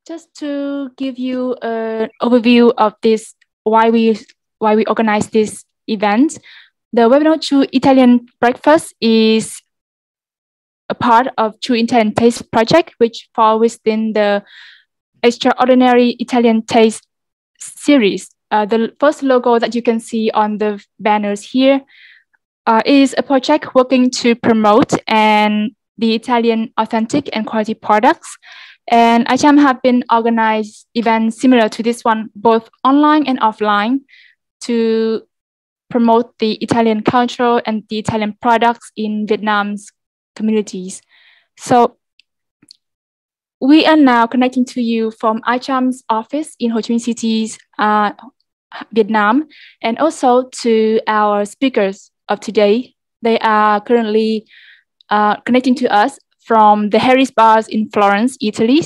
Just to give you an overview of this, why we organize this event, the webinar True Italian Breakfast is a part of True Italian Taste project, which falls within the Extraordinary Italian Taste series. The first logo that you can see on the banners here is a project working to promote the Italian authentic and quality products. And ICHAM have been organized events similar to this one, both online and offline, to promote the Italian culture and the Italian products in Vietnam's communities. So we are now connecting to you from ICHAM's office in Ho Chi Minh City, Vietnam, and also to our speakers of today. They are currently connecting to us from the Harry's Bars in Florence, Italy,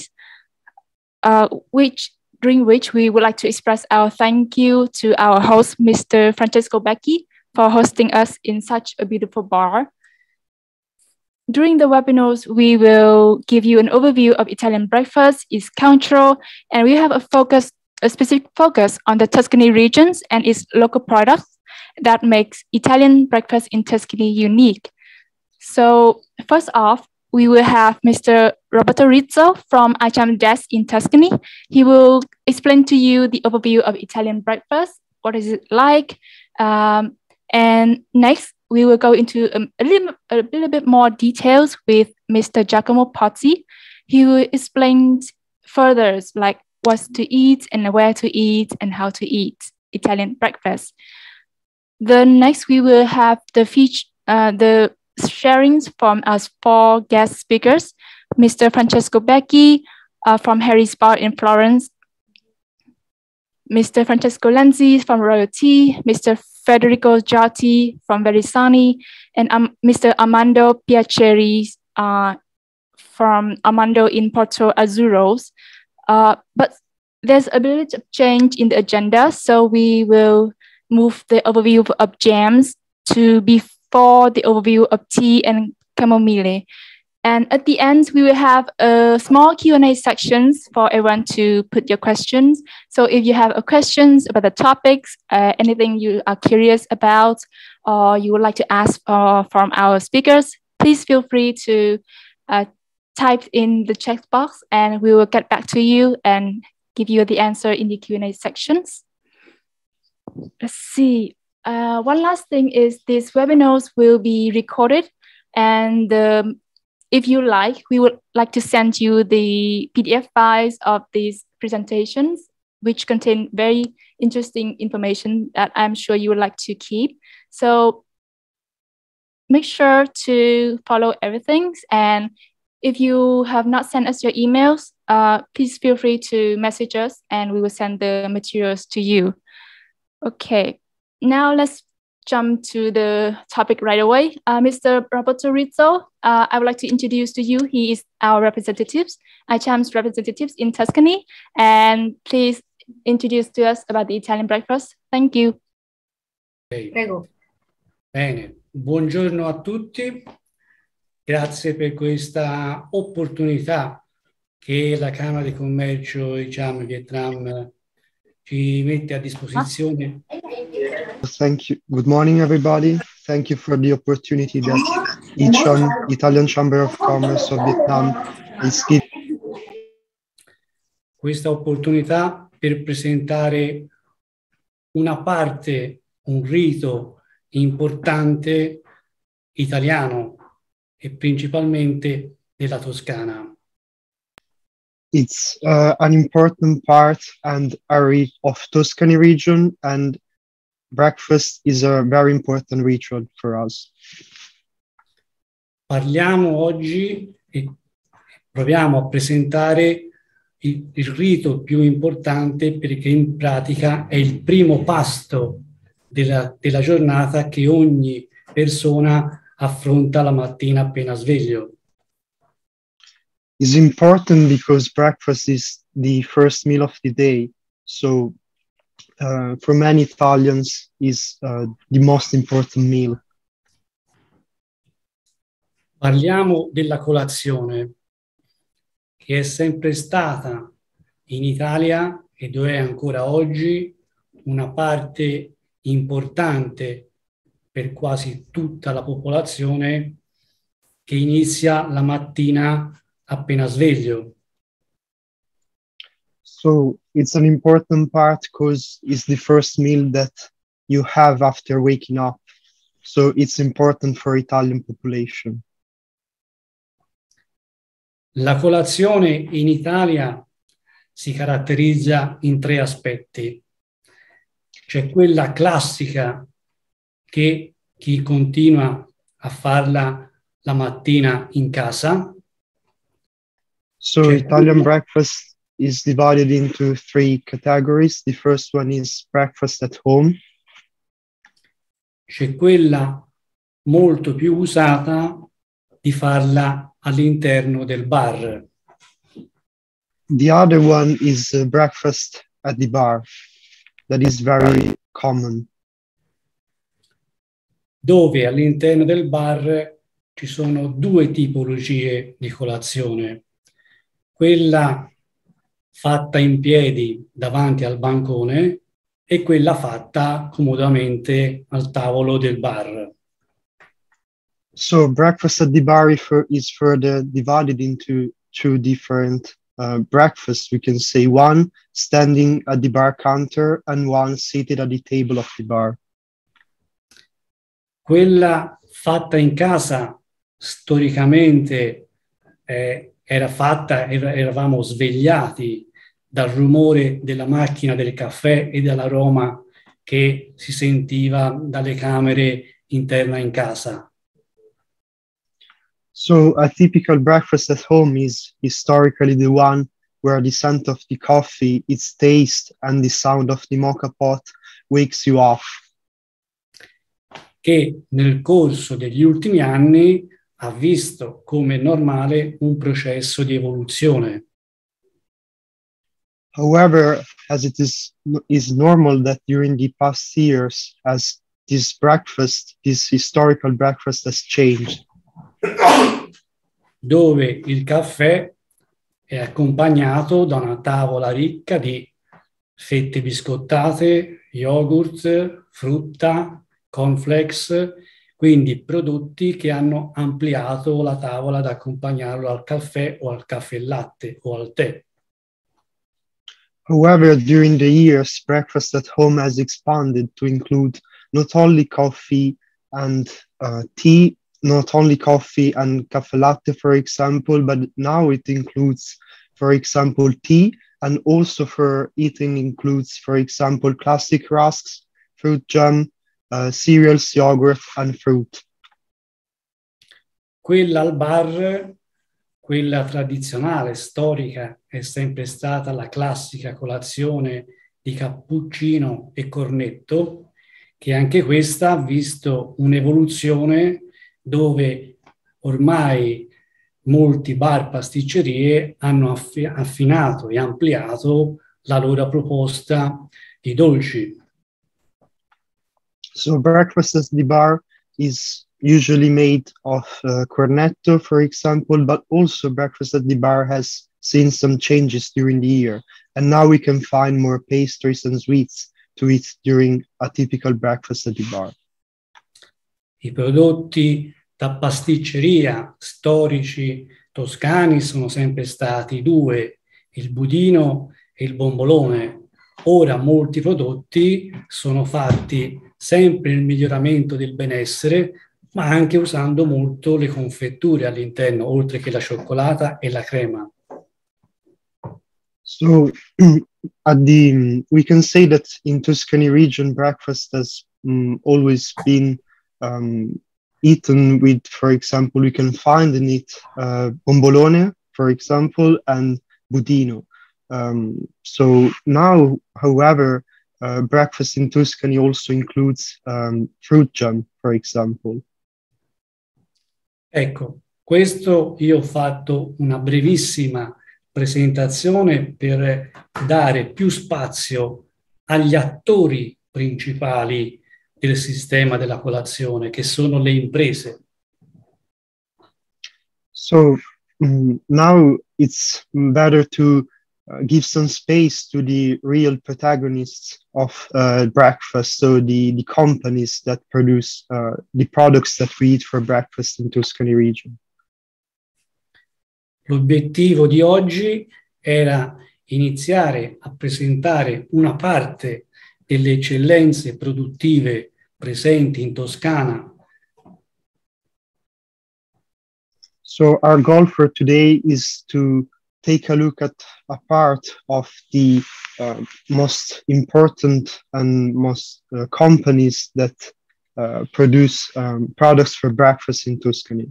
during which we would like to express our thank you to our host, Mr. Francesco Becchi, for hosting us in such a beautiful bar. During the webinars, we will give you an overview of Italian breakfast, its culture, and we have a specific focus on the Tuscany regions and its local products that makes Italian breakfast in Tuscany unique. So first off, we will have Mr. Roberto Rizzo from ICHAM desk in Tuscany. He will explain to you the overview of Italian breakfast, what is it like, and next we will go into a little bit more details with Mr. Giacomo Pozzi. He will explain further like what to eat and where to eat and how to eat Italian breakfast. Then next we will have the sharings from us 4 guest speakers, Mr. Francesco Becchi from Harry's Bar in Florence, Mr. Francesco Lenzi from Royalty, Mr. Federico Giatti from Verisani, and Mr. Armando Piaceri from Armando in Porto Azuros. But there's a bit of change in the agenda, so we will move the overview of jams to before the overview of tea and chamomile. And at the end, we will have a small Q&A sections for everyone to put your questions. So if you have questions about the topics, anything you are curious about, or you would like to ask from our speakers, please feel free to type in the chat box and we will get back to you and give you the answer in the Q&A sections. Let's see. One last thing is these webinars will be recorded, and if you like, we would like to send you the PDF files of these presentations, which contain very interesting information that I'm sure you would like to keep. So make sure to follow everything. And if you have not sent us your emails, please feel free to message us and we will send the materials to you. Okay, now let's jump to the topic right away. Mr. Roberto Rizzo, I would like to introduce to you. He is our representatives, ICHAM's representatives in Tuscany. And please introduce to us about the Italian breakfast. Thank you. Okay. Prego. Bene, buongiorno a tutti. Grazie per questa opportunità che la Camera di Commercio ICHAM Vietnam ci mette a disposizione. Thank you. Good morning, everybody. Thank you for the opportunity that ICHAM, Italian Chamber of Commerce of Vietnam, is giving. Questa opportunità per presentare una parte, un rito importante italiano e principalmente della Toscana. It's an important part and area of Tuscany region, and breakfast is a very important ritual for us. Parliamo oggi e proviamo a presentare il rito più importante, perché in pratica è il primo pasto della giornata che ogni persona affronta la mattina appena sveglio. It's important because breakfast is the first meal of the day. So for many Italians is the most important meal. Parliamo della colazione, che è sempre stata in Italia, ed è ancora oggi, una parte importante per quasi tutta la popolazione che inizia la mattina appena sveglio. So it's an important part because it's the first meal that you have after waking up. So it's important for Italian population. La colazione in Italia si caratterizza in 3 aspetti. C'è quella classica che chi continua a farla la mattina in casa. So Italian breakfast is divided into 3 categories. The first one is breakfast at home. C'è quella molto più usata di farla all'interno del bar. The other one is breakfast at the bar. That is very common. Dove all'interno del bar ci sono 2 tipologie di colazione. Quella fatta in piedi davanti al bancone e quella fatta comodamente al tavolo del bar. So breakfast at the bar is further divided into 2 different breakfasts. We can say one standing at the bar counter and one seated at the table of the bar. Quella fatta in casa storicamente eravamo svegliati dal rumore della macchina del caffè e dall'aroma che si sentiva dalle camere interne in casa. So a typical breakfast at home is historically the one where the scent of the coffee, its taste, and the sound of the mocha pot wakes you up. Che nel corso degli ultimi anni ha visto come normale un processo di evoluzione. However, as it is normal that during the past years, as this historical breakfast has changed. Dove il caffè è accompagnato da una tavola ricca di fette biscottate, yogurt, frutta, cornflakes, quindi prodotti che hanno ampliato la tavola da accompagnarlo al caffè o al caffè latte o al tè. However, during the years, breakfast at home has expanded to include not only coffee and tea, not only coffee and caffè latte, for example, but now it includes, for example, tea, and also for eating includes, for example, classic rusks, fruit jam, cereals, yogurt, and fruit. Quella al bar, quella tradizionale, storica, è sempre stata la classica colazione di cappuccino e cornetto, che anche questa ha visto un'evoluzione dove ormai molti bar pasticcerie hanno affinato e ampliato la loro proposta di dolci. So breakfast at the bar is usually made of cornetto, for example, but also breakfast at the bar has seen some changes during the year. And now we can find more pastries and sweets to eat during a typical breakfast at the bar. I prodotti da pasticceria storici toscani sono sempre stati 2, il budino e il bombolone. Ora molti prodotti sono fatti sempre nel miglioramento del benessere, ma anche usando molto le confetture all'interno, oltre che la cioccolata e la crema. So we can say that in Tuscany region, breakfast has always been eaten with, for example, we can find in it bombolone, for example, and budino. So now, however, breakfast in Tuscany also includes fruit jam, for example. Ecco, questo io ho fatto una brevissima presentazione per dare più spazio agli attori principali del sistema della colazione, che sono le imprese. So now it's better to give some space to the real protagonists of breakfast, so the companies that produce the products that we eat for breakfast in Tuscany region. L'obiettivo di oggi era iniziare a presentare una parte delle eccellenze produttive presenti in Toscana. So our goal for today is to take a look at a part of the most important and most companies that produce products for breakfast in Tuscany.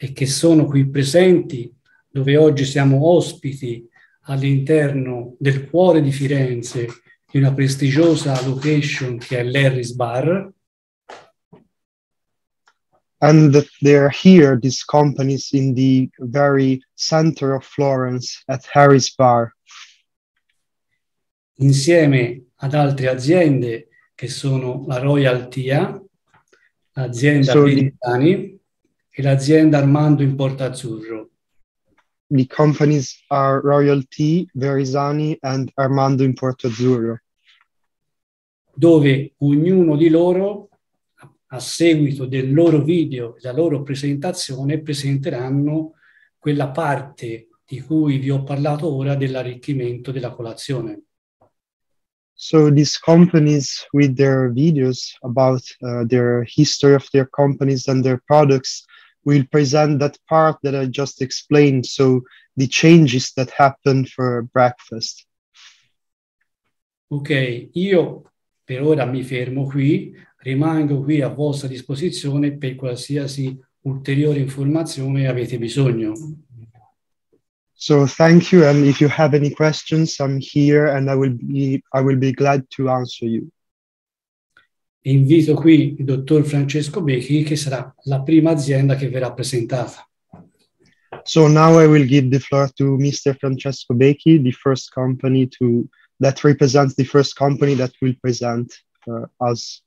E che sono qui presenti, dove oggi siamo ospiti all'interno del cuore di Firenze, di una prestigiosa location che è l'Harris Bar. And that they're here, these companies, in the very center of Florence at Harris Bar. Insieme ad altre aziende che sono la Royal Tia, l'azienda Berisani e l'azienda Armando in Portazzurro. The companies are Royal Tea, Verisani and Armando in Portazzurro. Dove ognuno di loro, a seguito del loro video, della loro presentazione, presenteranno quella parte di cui vi ho parlato ora dell'arricchimento della colazione. So these companies, with their videos about their history of their companies and their products, will present that part that I just explained, so the changes that happen for breakfast. Ok, io per ora mi fermo qui, rimango qui a vostra disposizione per qualsiasi ulteriore informazione avete bisogno. So thank you, and if you have any questions, I'm here and I will be glad to answer you. Invito qui il dottor Francesco Becchi, che sarà la prima azienda che verrà presentata. So now I will give the floor to Mr. Francesco Becchi, the first company that represents the first company that will present us.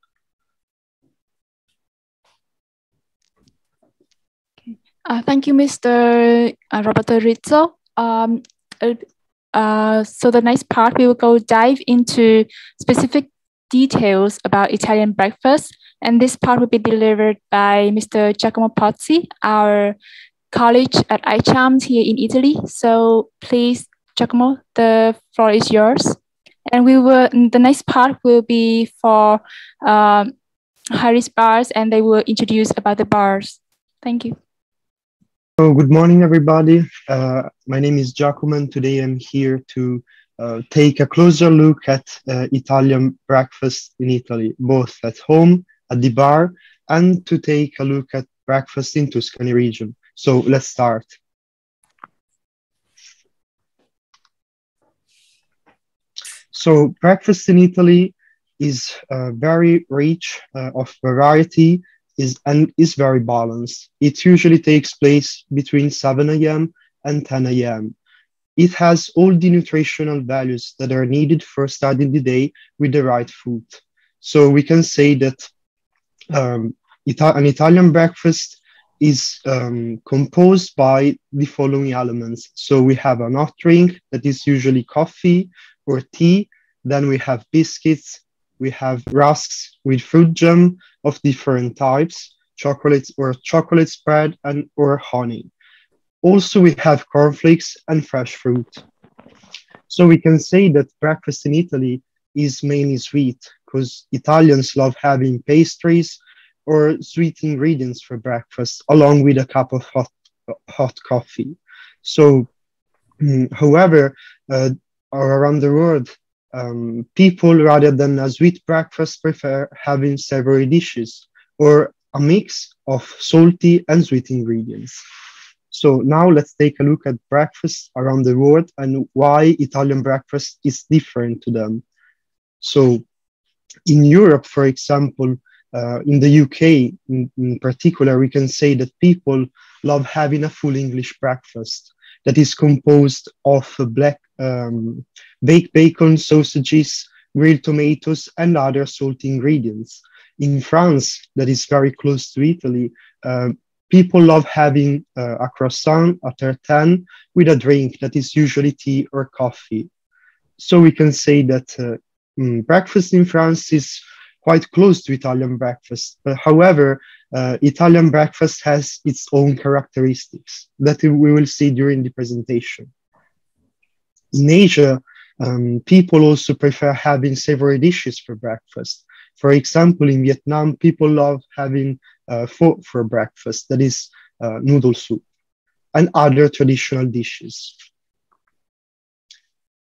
Thank you, Mr. Roberto Rizzo. So the next part, we will go dive into specific details about Italian breakfast. And this part will be delivered by Mr. Giacomo Pozzi, our colleague at ICHAM here in Italy. So please, Giacomo, the floor is yours. And the next part will be for Harris Bars, and they will introduce about the bars. Thank you. So good morning, everybody. My name is Giacomo, and today I'm here to take a closer look at Italian breakfast in Italy, both at home, at the bar, and to take a look at breakfast in Tuscany region. So let's start. So breakfast in Italy is very rich of variety, and is very balanced. It usually takes place between 7 a.m. and 10 a.m. It has all the nutritional values that are needed for starting the day with the right food. So we can say that an Italian breakfast is composed by the following elements. So we have an hot drink that is usually coffee or tea. Then we have biscuits. We have rusks with fruit jam of different types, chocolates or chocolate spread, or honey. Also, we have cornflakes and fresh fruit. So we can say that breakfast in Italy is mainly sweet, because Italians love having pastries or sweet ingredients for breakfast, along with a cup of hot coffee. So, however, around the world, people, rather than a sweet breakfast, prefer having savory dishes or a mix of salty and sweet ingredients. So now let's take a look at breakfast around the world and why Italian breakfast is different to them. So in Europe, for example, in the UK in particular, we can say that people love having a full English breakfast that is composed of baked bacon, sausages, grilled tomatoes, and other salty ingredients. In France, that is very close to Italy, people love having a croissant at 10 with a drink that is usually tea or coffee. So we can say that breakfast in France is quite close to Italian breakfast. But however, Italian breakfast has its own characteristics that we will see during the presentation. In Asia, people also prefer having savory dishes for breakfast. For example, in Vietnam, people love having pho for breakfast, that is noodle soup, and other traditional dishes.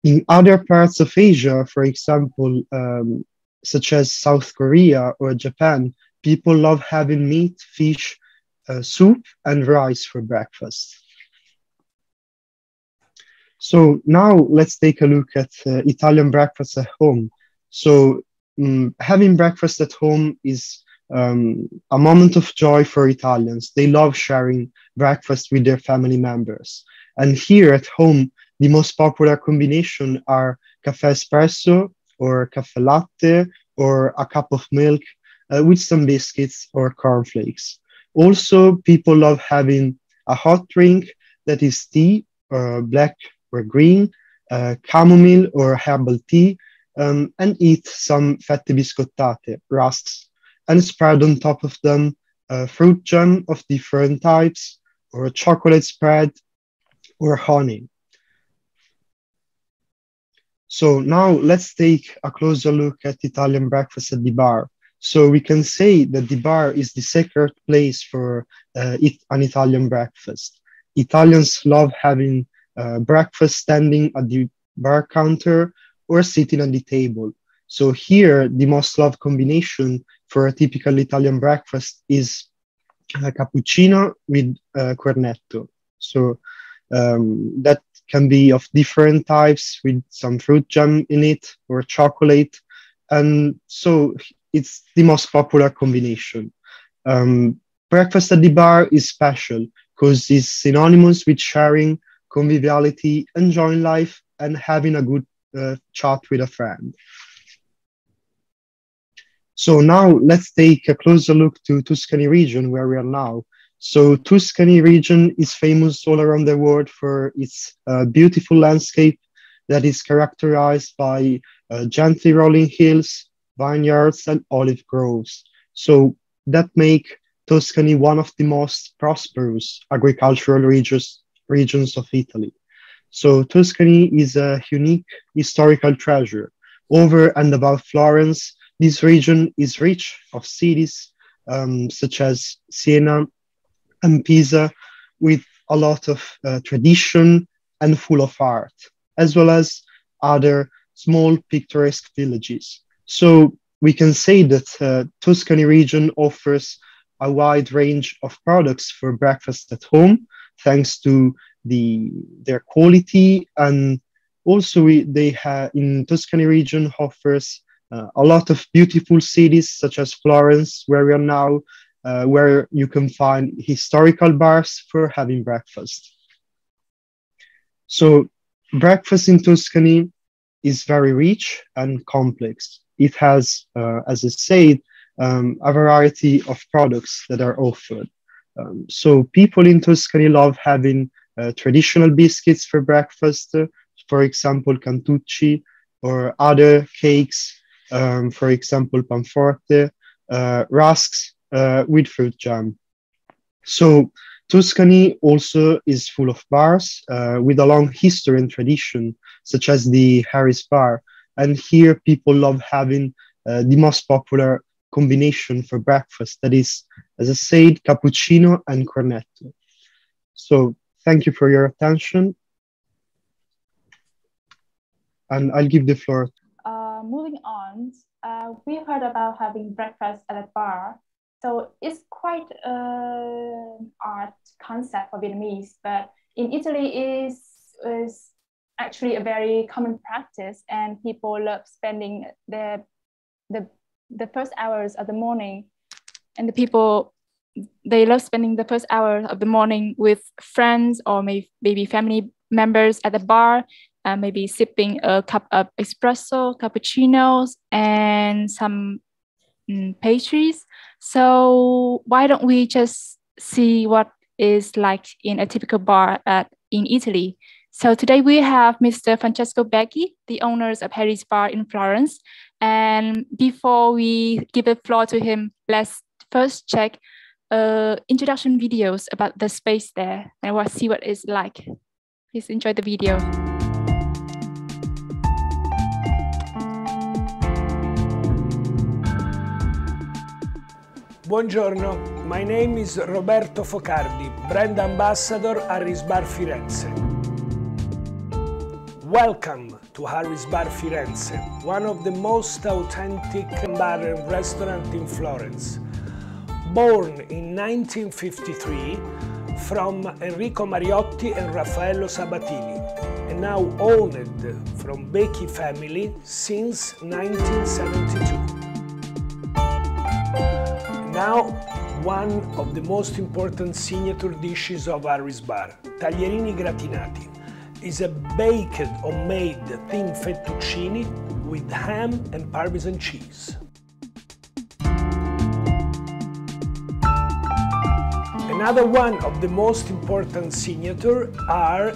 In other parts of Asia, for example, such as South Korea or Japan, people love having meat, fish, soup, and rice for breakfast. So now let's take a look at Italian breakfast at home. So having breakfast at home is a moment of joy for Italians. They love sharing breakfast with their family members. And here at home, the most popular combination are caffè espresso or caffè latte or a cup of milk with some biscuits or cornflakes. Also, people love having a hot drink that is tea, black or green, chamomile or herbal tea, and eat some fette biscottate, rusks, and spread on top of them fruit jam of different types, or chocolate spread, or honey. So now let's take a closer look at Italian breakfast at the bar. So we can say that the bar is the sacred place for an Italian breakfast. Italians love having breakfast standing at the bar counter or sitting at the table. So here, the most loved combination for a typical Italian breakfast is a cappuccino with cornetto. So that can be of different types with some fruit jam in it or chocolate. And so it's the most popular combination. Breakfast at the bar is special because it's synonymous with sharing, conviviality, enjoying life, and having a good chat with a friend. So now let's take a closer look to Tuscany region where we are now. So Tuscany region is famous all around the world for its beautiful landscape that is characterized by gently rolling hills, vineyards, and olive groves. So that make Tuscany one of the most prosperous agricultural regions of Italy. So Tuscany is a unique historical treasure. Over and above Florence, this region is rich of cities such as Siena and Pisa, with a lot of tradition and full of art, as well as other small picturesque villages. So we can say that Tuscany region offers a wide range of products for breakfast at home, thanks to their quality, and also in Tuscany region offers a lot of beautiful cities such as Florence, where we are now, where you can find historical bars for having breakfast. So breakfast in Tuscany is very rich and complex. It has, as I said, a variety of products that are offered. So people in Tuscany love having traditional biscuits for breakfast, for example, cantucci, or other cakes, for example, panforte, rusks with fruit jam. So Tuscany also is full of bars with a long history and tradition, such as the Harris Bar. And here people love having the most popular combination for breakfast, that is, as I said, cappuccino and cornetto. So thank you for your attention. And I'll give the floor. Moving on, we heard about having breakfast at a bar. So it's quite an art concept for Vietnamese, but in Italy is actually a very common practice, and people love spending the first hours of the morning, and they love spending the first hour of the morning with friends or maybe family members at the bar, maybe sipping a cup of espresso, cappuccinos, and some pastries. So why don't we just see what is like in a typical bar in Italy. So today we have Mr. Francesco Becchi, the owners of Harry's Bar in Florence. And before we give the floor to him, let's first check introduction videos about the space there, and we'll see what it's like. Please enjoy the video. Buongiorno, my name is Roberto Focardi, brand ambassador Harry's Bar Firenze. Welcome to Harry's Bar Firenze, one of the most authentic bar and restaurant in Florence. Born in 1953 from Enrico Mariotti and Raffaello Sabatini, and now owned from Becchi family since 1972. Now, one of the most important signature dishes of Harry's Bar, taglierini gratinati, is a baked homemade thin fettuccine with ham and Parmesan cheese. Another one of the most important signature are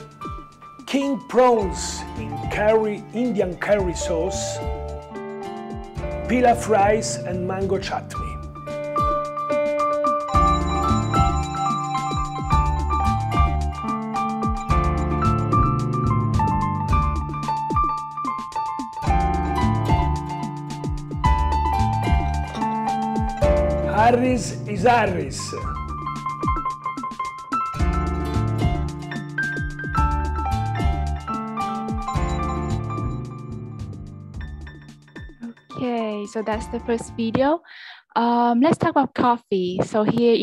king prawns in Indian curry sauce, pilaf rice and mango chutney. Harry's is Harry's. Okay, so that's the first video. Let's talk about coffee. So here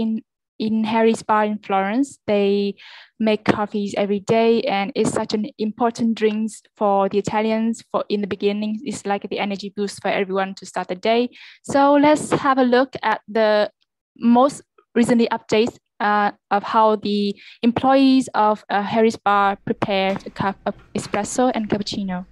in Harry's Bar in Florence, they make coffees every day, and it's such an important drink for the Italians. For in the beginning, it's like the energy boost for everyone to start the day. So let's have a look at the most recently updates of how the employees of Harry's Bar prepare a cup of espresso and cappuccino.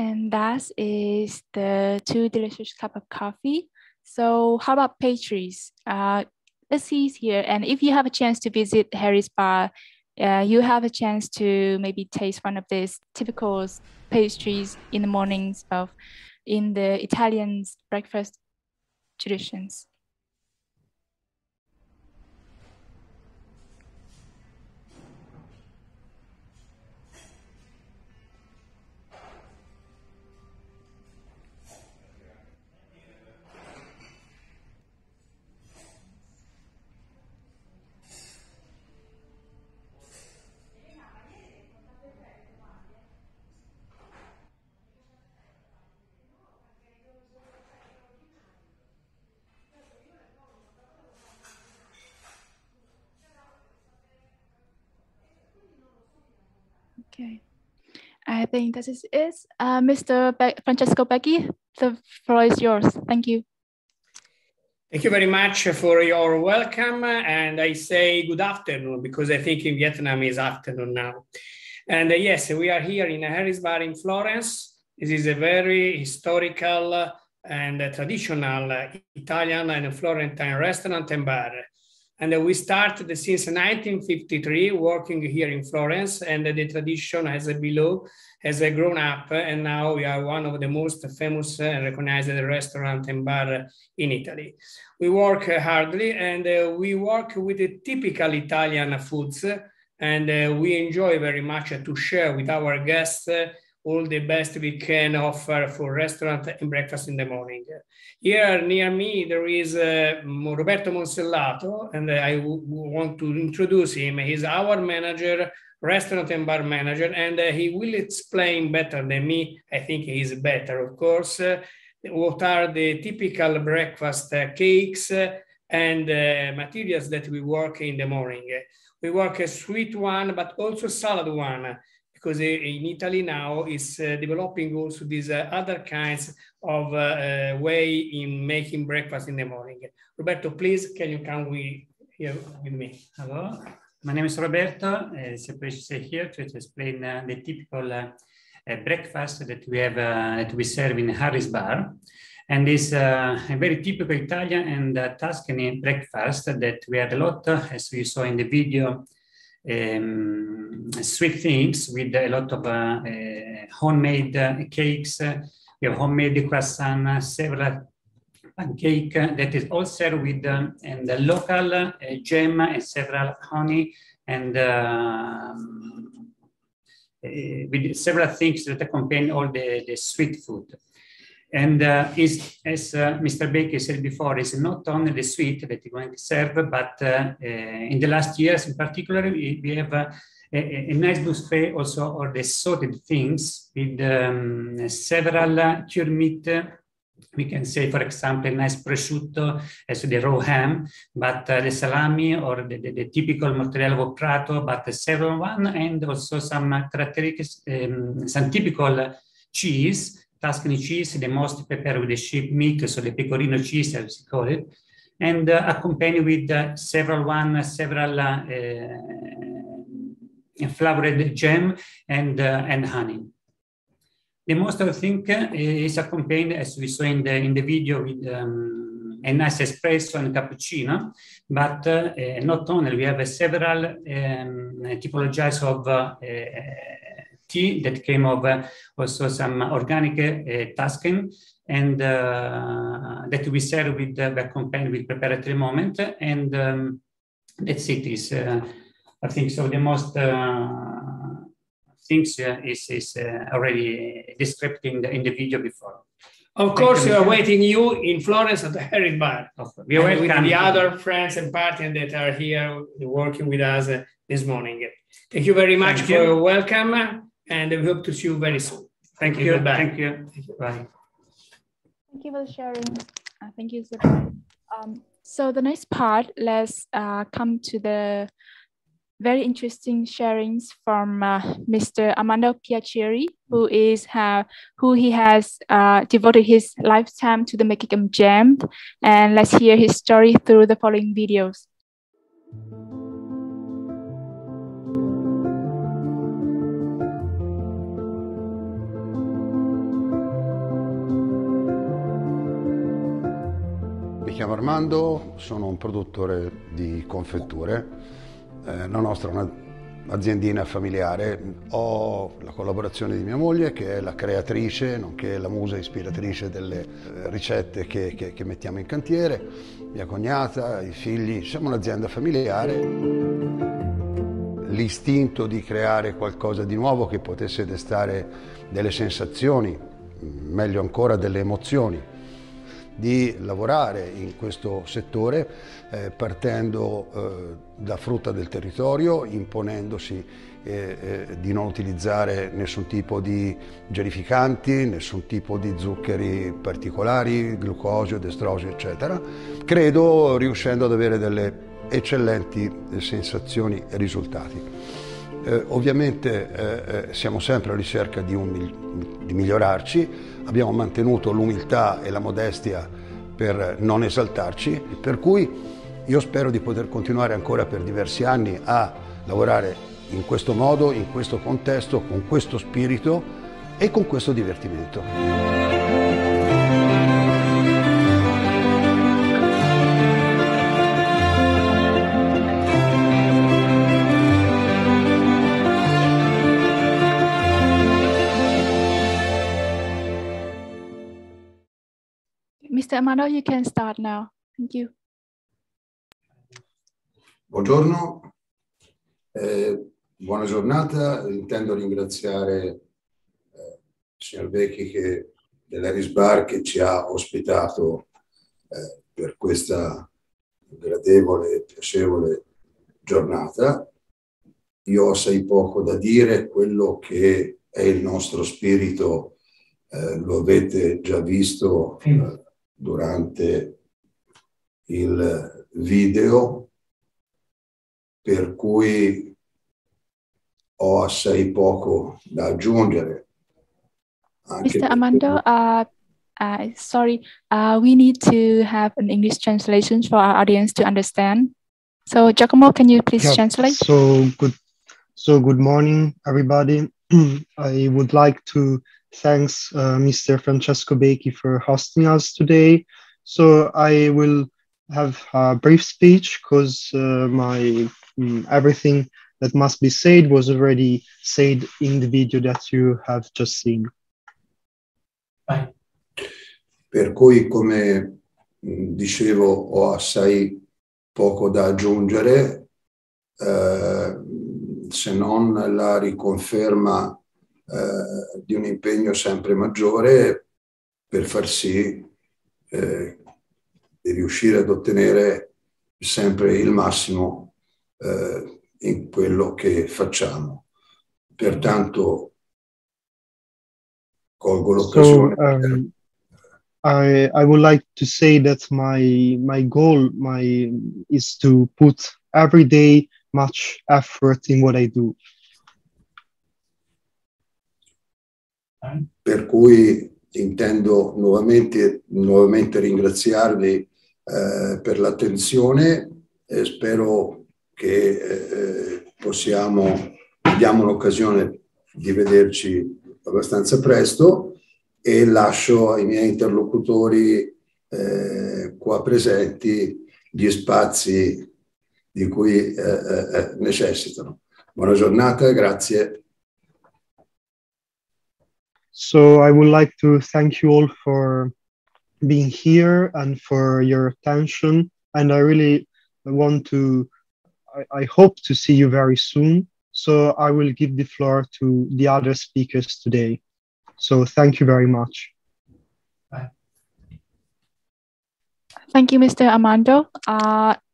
And that is the two delicious cup of coffee. So how about pastries? Let's see here. And if you have a chance to visit Harry's Bar, you have a chance to maybe taste one of these typical pastries in the mornings in the Italian breakfast traditions. Okay, I think this is it. Mr. Francesco Becchi, the floor is yours. Thank you. Thank you very much for your welcome. And I say good afternoon, because I think in Vietnam is afternoon now. And yes, we are here in Harry's Bar in Florence. This is a very historical and a traditional Italian and Florentine restaurant and bar. And we started since 1953 working here in Florence, and the tradition as below has grown up, and now we are one of the most famous and recognized restaurant and bar in Italy. We work hardly, and we work with the typical Italian foods, and we enjoy very much to share with our guests all the best we can offer for restaurant and breakfast in the morning. Here near me, there is Roberto Monsellato, and I want to introduce him. He's our manager, restaurant and bar manager, and he will explain better than me. I think he's better, of course, what are the typical breakfast cakes and materials that we work in the morning. We work a sweet one, but also salad one, because in Italy now is developing also these other kinds of way in making breakfast in the morning. Roberto, please, can you come here with me? Hello, my name is Roberto. It's a pleasure to stay here to explain the typical breakfast that we have, that we serve in Harry's Bar. And it's a very typical Italian and Tuscany breakfast that we had a lot, as you saw in the video, sweet things with a lot of homemade cakes. We have homemade croissant, several pancake that is all served with and the local jam and several honey and with several things that accompany all the sweet food. And as Mr. Baker said before, it's not only the sweet that you're going to serve, but in the last years in particular, we have a nice buffet also of the salted things with several cured meat. We can say, for example, a nice prosciutto as the raw ham, but the salami or the typical mozzarella of prato, but several one, and also some characteristics, some typical cheese, Tuscany cheese, the most prepared with the sheep meat, so the pecorino cheese, as we call it, and accompanied with several flavored jam and honey. The most of the thing is accompanied, as we saw in the video, with a nice espresso and cappuccino, but not only, we have several typologies of tea that came of also some organic Tuscan, and that we serve with accompanied with preparatory moment, and that's it. Is I think so. The most things is already described in the video before. Of course, we are waiting you in Florence at the Harry's Bar. We are with the other friends and partners that are here working with us this morning. Thank you very much for your welcome, and we hope to see you very soon. Thank you. Goodbye. Thank you. Bye. Thank you for sharing. Thank you, Zebra. So the next part, let's come to the very interesting sharings from Mr. Armando Piaceri, who has devoted his lifetime to the making of jam. And let's hear his story through the following videos. Mi chiamo Armando, sono un produttore di confetture. La nostra è un'aziendina familiare. Ho la collaborazione di mia moglie, che è la creatrice, nonché la musa ispiratrice delle ricette che mettiamo in cantiere, mia cognata, i figli. Siamo un'azienda familiare. L'istinto di creare qualcosa di nuovo che potesse destare delle sensazioni, meglio ancora delle emozioni, di lavorare in questo settore partendo da frutta del territorio, imponendosi di non utilizzare nessun tipo di gelificanti, nessun tipo di zuccheri particolari, glucosio, destrosio, eccetera. Credo riuscendo ad avere delle eccellenti sensazioni e risultati. Ovviamente siamo sempre alla ricerca di migliorarci. Abbiamo mantenuto l'umiltà e la modestia per non esaltarci, per cui io spero di poter continuare ancora per diversi anni a lavorare in questo modo, in questo contesto, con questo spirito e con questo divertimento. Mr. Armando, you can start now. Thank you. Buongiorno, buona giornata. Intendo ringraziare il signor Becchi dell'Aris Bar che ci ha ospitato per questa gradevole e piacevole giornata. Io ho assai poco da dire, quello che è il nostro spirito lo avete già visto durante il video, per cui ho assai poco da aggiungere. Mr. Armando, sorry, we need to have an English translation for our audience to understand. So Giacomo, can you please translate? So good morning, everybody. I would like to thank Mr. Francesco Becchi for hosting us today. So I will have a brief speech because everything that must be said was already said in the video that you have just seen. Per cui, come dicevo, ho assai poco da aggiungere, se non la riconferma di un impegno sempre maggiore per far sì di riuscire ad ottenere sempre il massimo in quello che facciamo. Pertanto colgo l'occasione. I would like to say that my goal is to put every day much effort in what I do. Per cui intendo nuovamente ringraziarvi per l'attenzione e spero che abbiamo l'occasione di vederci abbastanza presto, e lascio ai miei interlocutori qua presenti gli spazi di cui necessitano. Buona giornata, grazie. So I would like to thank you all for being here and for your attention. And I really I hope to see you very soon. So I will give the floor to the other speakers today. So thank you very much. Bye. Thank you, Mr. Armando.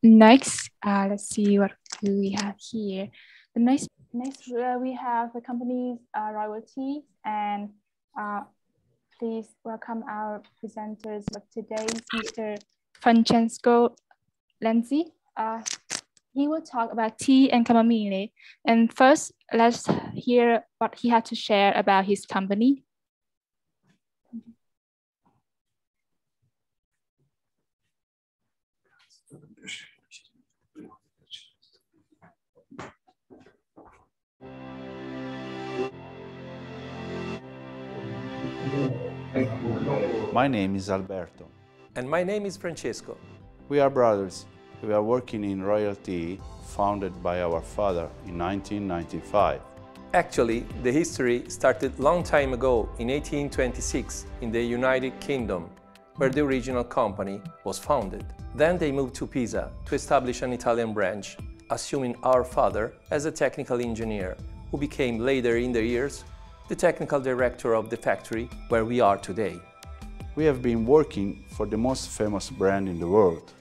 Next, let's see what do we have here. The next we have the company's royalties, and please welcome our presenters of today, Mr. Francesco Lenzi. He will talk about tea and chamomile. And first, let's hear what he had to share about his company. My name is Alberto. And my name is Francesco. We are brothers. We are working in Royal Tea, founded by our father in 1995. Actually, the history started long time ago in 1826 in the United Kingdom, where the original company was founded. Then they moved to Pisa to establish an Italian branch, assuming our father as a technical engineer, who became later in the years the technical director of the factory where we are today. We have been working for the most famous brand in the world,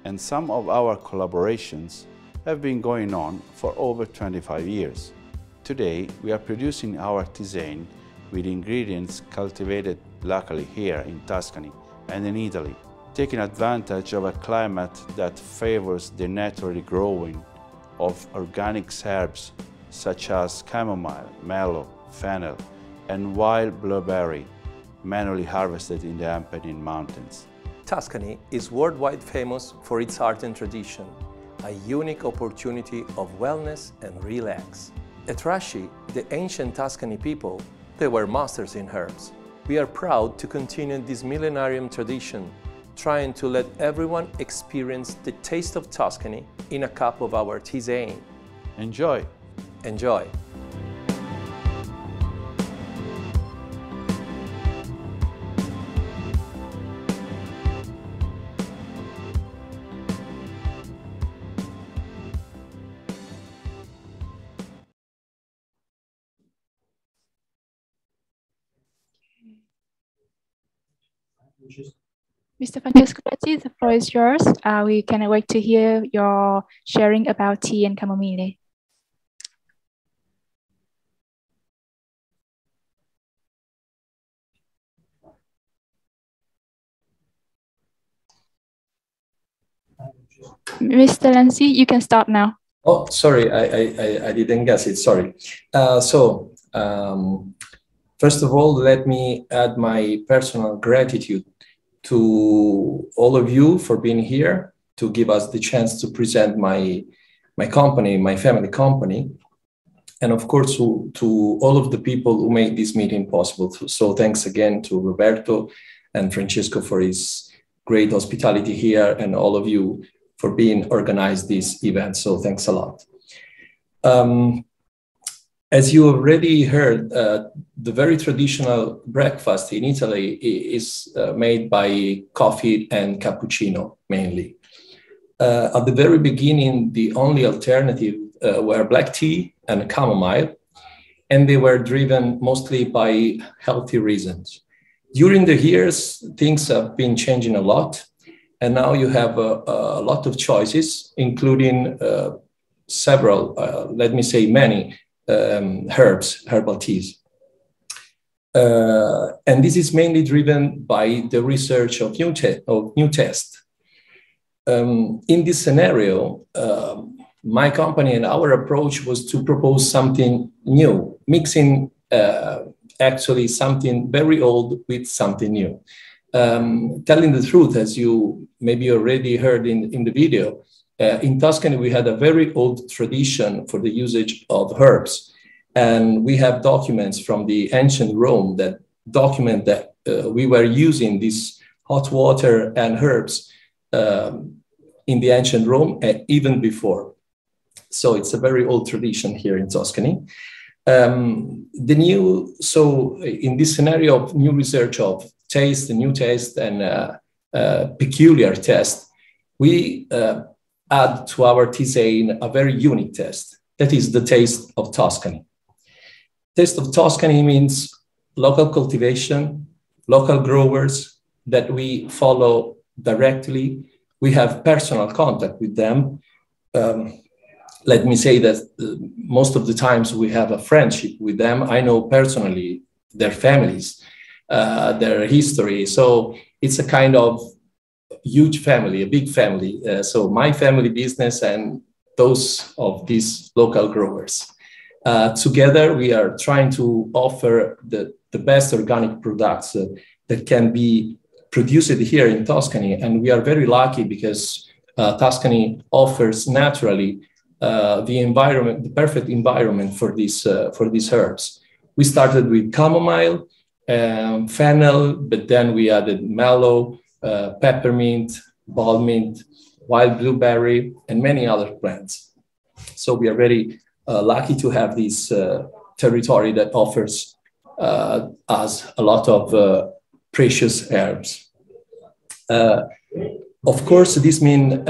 and some of our collaborations have been going on for over 25 years. Today, we are producing our tisane with ingredients cultivated locally here in Tuscany and in Italy, taking advantage of a climate that favors the naturally growing of organic herbs such as chamomile, mallow, fennel, and wild blueberry, manually harvested in the Apennine Mountains. Tuscany is worldwide famous for its art and tradition, a unique opportunity of wellness and relax. At Rashi, the ancient Tuscany people, they were masters in herbs. We are proud to continue this millenarium tradition, trying to let everyone experience the taste of Tuscany in a cup of our tisane. Enjoy! Enjoy! Mr. Francesco, the floor is yours. We can wait to hear your sharing about tea and chamomile. Mr. Lancy, you can start now. Oh, sorry, I didn't guess it, sorry. First of all, let me add my personal gratitude to all of you for being here, to give us the chance to present my company, my family company, and of course to all of the people who made this meeting possible. So thanks again to Roberto and Francesco for his great hospitality here, and all of you for being organized this event. So thanks a lot. As you already heard, the very traditional breakfast in Italy is made by coffee and cappuccino mainly. At the very beginning, the only alternative were black tea and chamomile, and they were driven mostly by healthy reasons. During the years, things have been changing a lot, and now you have a lot of choices, including several, let me say many, herbal teas. And this is mainly driven by the research of new tests. In this scenario, my company and our approach was to propose something new, mixing actually something very old with something new. Telling the truth, as you maybe already heard in the video, in Tuscany, we had a very old tradition for the usage of herbs. And we have documents from the ancient Rome that document that we were using this hot water and herbs in the ancient Rome, even before. So it's a very old tradition here in Tuscany. In this scenario of new research of taste, new taste, and peculiar taste, we add to our tisane a very unique taste. That is the taste of Tuscany. Taste of Tuscany means local cultivation, local growers that we follow directly. We have personal contact with them. Let me say that most of the times we have a friendship with them. I know personally their families, their history. So it's a kind of huge family, a big family. So my family business and those of these local growers. Together, we are trying to offer the best organic products that can be produced here in Tuscany. And we are very lucky because Tuscany offers naturally the perfect environment for these herbs. We started with chamomile, fennel, but then we added mallow, peppermint, balmint, wild blueberry, and many other plants. So we are very lucky to have this territory that offers us a lot of precious herbs. Of course, this means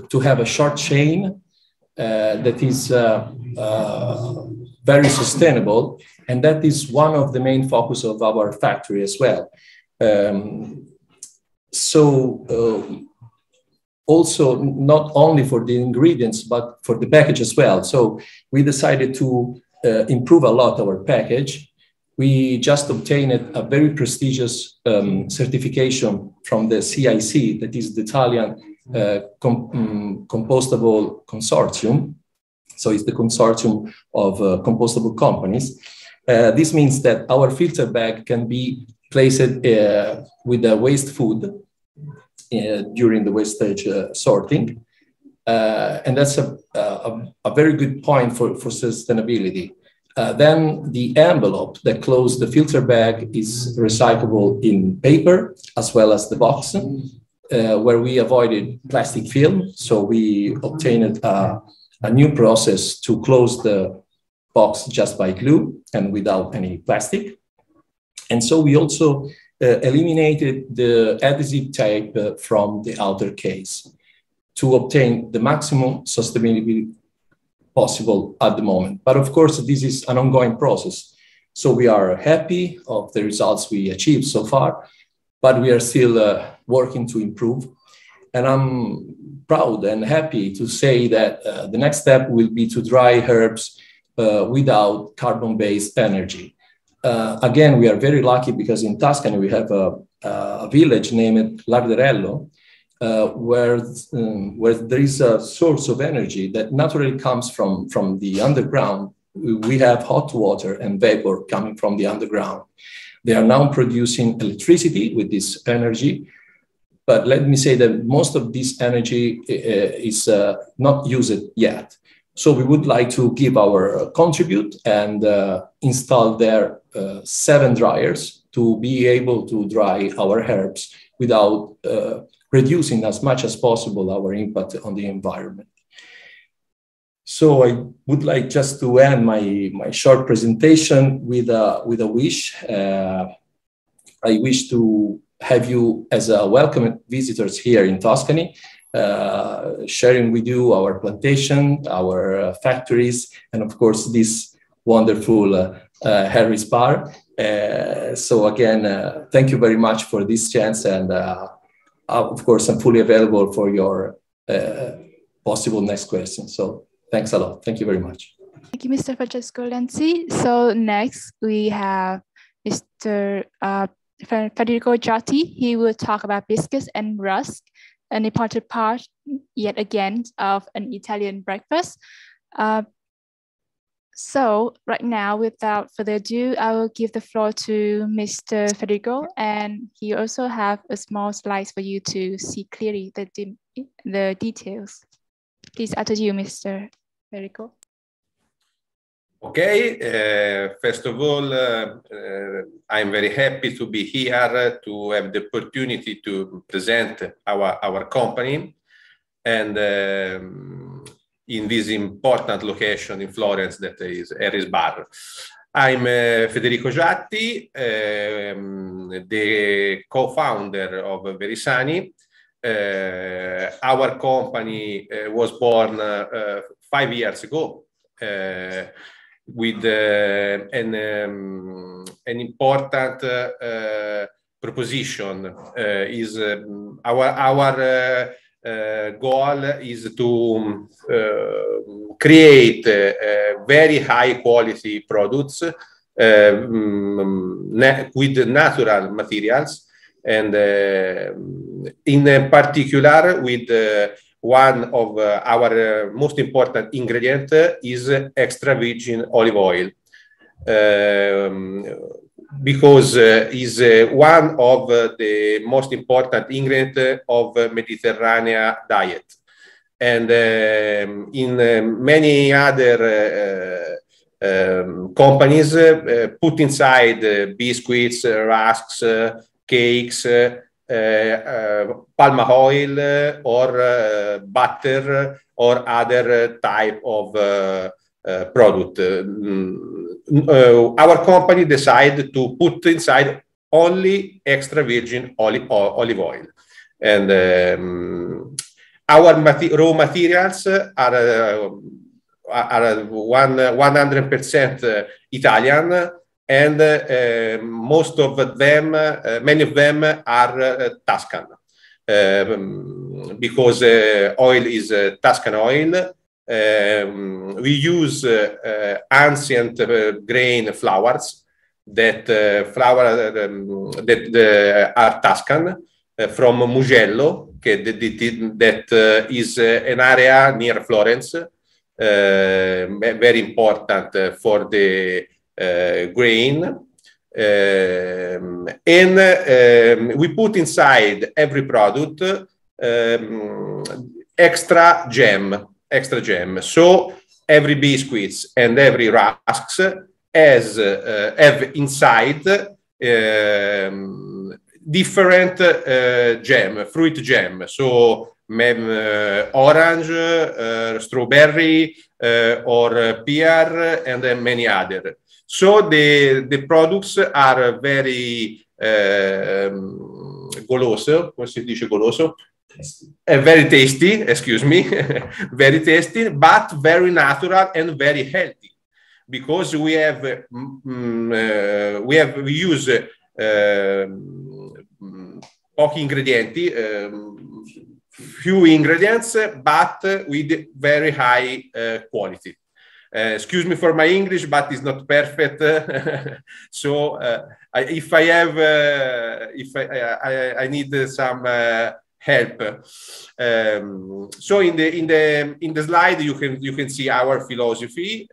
to have a short chain that is very sustainable, and that is one of the main focus of our factory as well. Also, not only for the ingredients, but for the package as well. So we decided to improve a lot our package. We just obtained a very prestigious certification from the CIC, that is the Italian Compostable Consortium. So it's the consortium of compostable companies. This means that our filter bag can be placed with the waste food during the wastage sorting. And that's a very good point for sustainability. Then the envelope that closes the filter bag is recyclable in paper, as well as the box, where we avoided plastic film. So we obtained a new process to close the box just by glue and without any plastic. And so we also eliminated the adhesive tape from the outer case to obtain the maximum sustainability possible at the moment. But of course, this is an ongoing process. So we are happy of the results we achieved so far. but we are still working to improve. And I'm proud and happy to say that the next step will be to dry herbs without carbon-based energy. Again, we are very lucky because in Tuscany we have a village named Larderello, where there is a source of energy that naturally comes from the underground. We have hot water and vapor coming from the underground. They are now producing electricity with this energy, but let me say that most of this energy is not used yet. So we would like to give our contribute and install there 7 dryers to be able to dry our herbs without reducing as much as possible our impact on the environment. So I would like just to end my short presentation with a wish. I wish to have you as a welcome visitors here in Tuscany, sharing with you our plantation, our factories, and of course this wonderful Harry's Bar. So again, thank you very much for this chance, and of course I'm fully available for your possible next question. So thanks a lot. Thank you very much. Thank you, Mr. Francesco Lenzi. So next we have Mr. Federico Giotti. He will talk about biscuits and rusk, an important part, yet again, of an Italian breakfast. So right now, without further ado, I will give the floor to Mr. Federico, and he also have a small slice for you to see clearly the details. Please, after you, Mr. Federico. Okay, first of all, I'm very happy to be here to have the opportunity to present our company, and in this important location in Florence that is Harry's Bar. I'm Federico Giotti, the co-founder of Verisani. Our company was born 5 years ago with an important proposition. Is our goal is to create very high quality products with natural materials, and in particular with one of our most important ingredient is extra virgin olive oil, because is one of the most important ingredient of Mediterranean diet. And in many other companies put inside biscuits, rusks, cakes, palm oil or butter or other type of product. Our company decided to put inside only extra virgin olive oil, and our raw materials are 100% Italian, and most of them, many of them are Tuscan, because oil is Tuscan oil. We use ancient grain flours that are Tuscan, from Mugello, that is an area near Florence, very important for the grain. And we put inside every product extra jam. So every biscuits and every rusks have inside different jam, fruit jam. So orange, strawberry, or pear, and then many other. So the products are very goloso, come si dice goloso? Very tasty, excuse me, very tasty, but very natural and very healthy, because we use pochi ingredienti, few ingredients, but with very high quality. Excuse me for my English, but it's not perfect. So if I have, I need some help. So in the slide you can see our philosophy.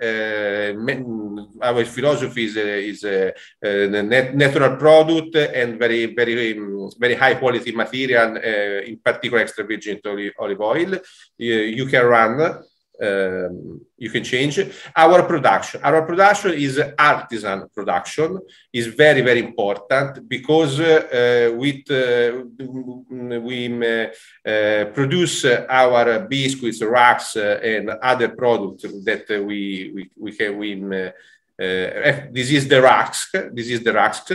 Our philosophy is a natural product and very high quality material, in particular extra virgin olive oil. You can run. You can change our production. Our production is artisan production, is very important, because we produce our biscuits, racks, and other products that we can. This is the racks. This is the racks.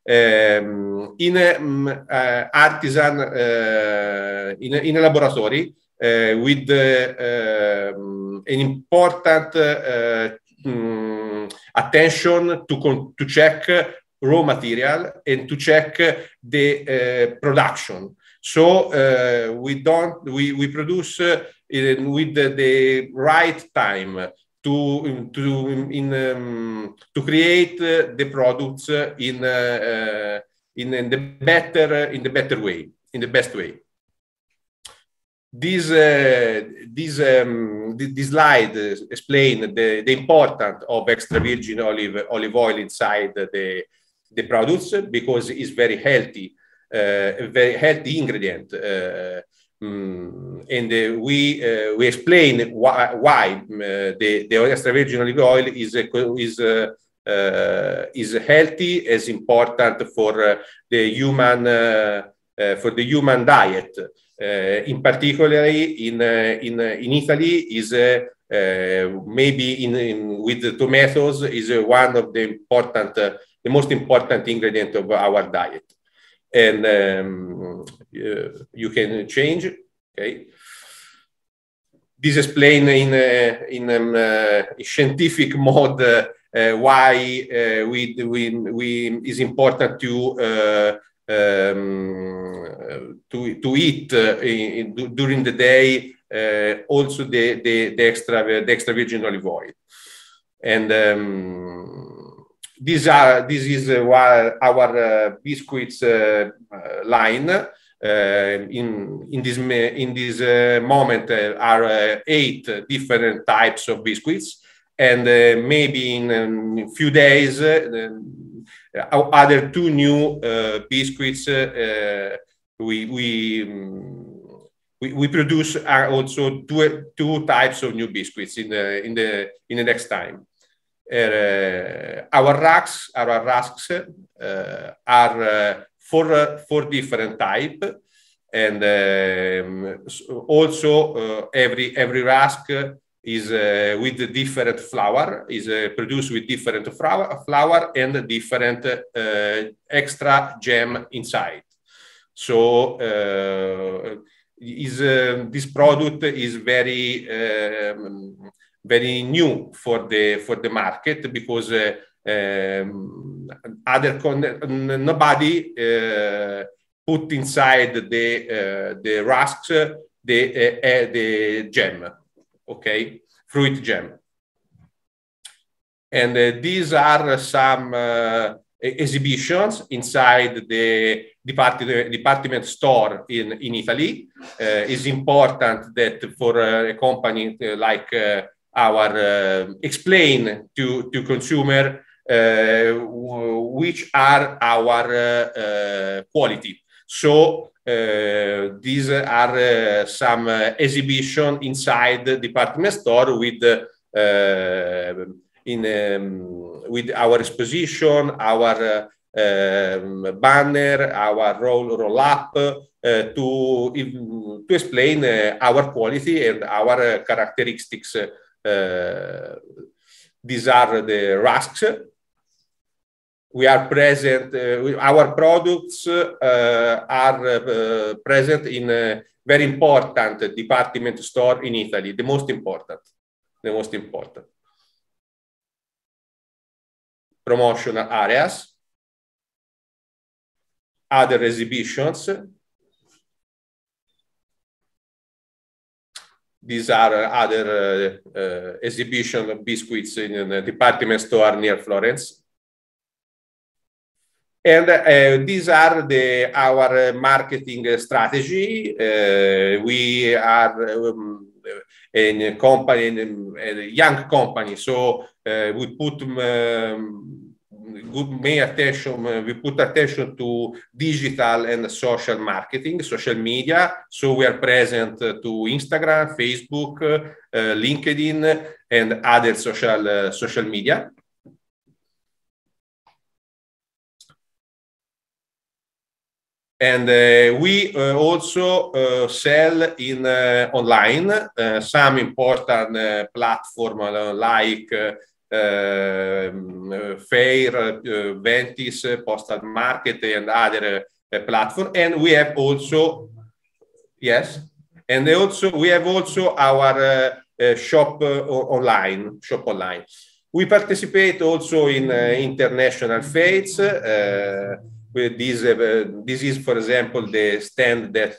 In artisan in a laboratory. With an important attention to check raw material and to check the production. So we produce with the right time to create the products in the better way, in the best way. This slide explains the importance of extra virgin olive oil inside the products, because it's very healthy ingredient. And we explain why the extra virgin olive oil is healthy, is important for the human diet. In particularly in Italy, is maybe with the tomatoes is one of the most important ingredient of our diet, and you can change. Okay, this explain in scientific mode why is important to eat during the day also the extra virgin olive oil. And this is our biscuits line. In this moment are 8 different types of biscuits, and maybe in a few days other 2 new biscuits we produce are also two types of new biscuits in the next time. Our racks are four different type, and also every rusk is with different flour, is produced with different flour and different extra jam inside. So this product is very new for the market, because nobody put inside the rusks the jam, okay, fruit jam. And these are some exhibitions inside the department store in Italy. It's important that for a company like our explain to consumer which are our quality. So these are some exhibition inside the department store with our exposition, our banner, our roll up to explain our quality and our characteristics. These are the rusks. We are present, our products are present in a very important department store in Italy, the most important. Promotional areas. other exhibitions. These are other exhibition of biscuits in a department store near Florence. And these are our marketing strategy. We are in a company, a young company, so we put we put attention to digital and social marketing, social media. So we are present to Instagram, Facebook, LinkedIn, and other social media. And we also sell in online some important platform like Fair, Ventis, Postal Market, and other platform. And we have also, yes, and also we have also our shop online. We participate also in international fairs. This is, for example, the stand that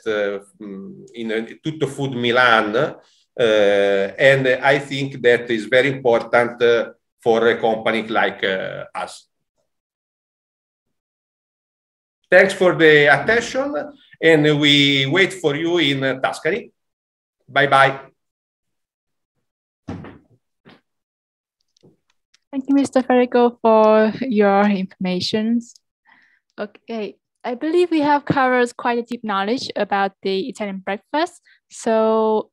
in Tutto Food Milan, and I think that is very important for a company like us. Thanks for the attention, and we wait for you in Tuscany. Bye-bye. Thank you, Mr. Federico, for your information. Okay, I believe we have covered quite a deep knowledge about the Italian breakfast. So